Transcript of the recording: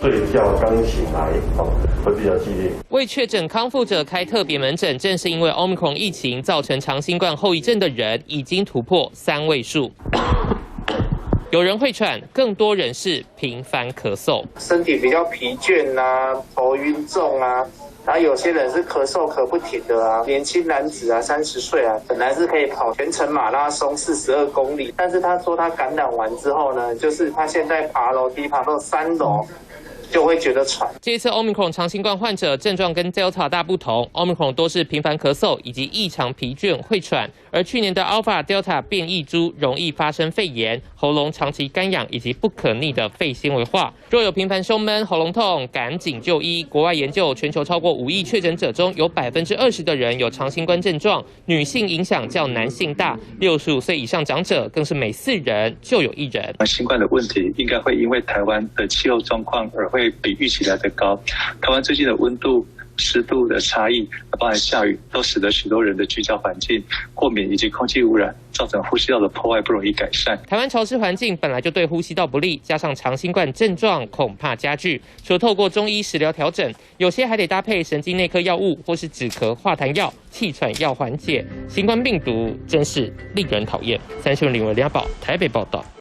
睡觉刚醒来会比较激烈。为确诊康复者开特别门诊，正是因为 Omicron 疫情造成长新冠后遗症的人已经突破3位数。有人会喘，更多人是频繁咳嗽，身体比较疲倦啊，头晕重啊。然后有些人是咳嗽咳不停的啊，年轻男子啊，30岁啊，本来是可以跑全程马拉松42公里，但是他说他感染完之后呢，就是他现在爬楼梯爬到3楼。就会觉得喘。这一次 Omicron 长新冠患者症状跟 Delta 大不同 ，Omicron 都是频繁咳嗽以及异常疲倦、会喘，而去年的 Alpha、Delta 变异株容易发生肺炎、喉咙长期干痒以及不可逆的肺纤维化。若有频繁胸闷、喉咙痛，赶紧就医。国外研究，全球超过5亿确诊者中有20%的人有长新冠症状，女性影响较男性大，65岁以上长者更是每4人就有1人。新冠的问题应该会因为台湾的气候状况而会比预期来得高。台湾最近的温度、湿度的差异，包含下雨，都使得许多人的居家环境过敏以及空气污染，造成呼吸道的破坏不容易改善。台湾潮湿环境本来就对呼吸道不利，加上长新冠症状恐怕加剧。除了透过中医食疗调整，有些还得搭配神经内科药物或是止咳化痰药、气喘药缓解。新冠病毒真是令人讨厌。30分林文联播台北报道。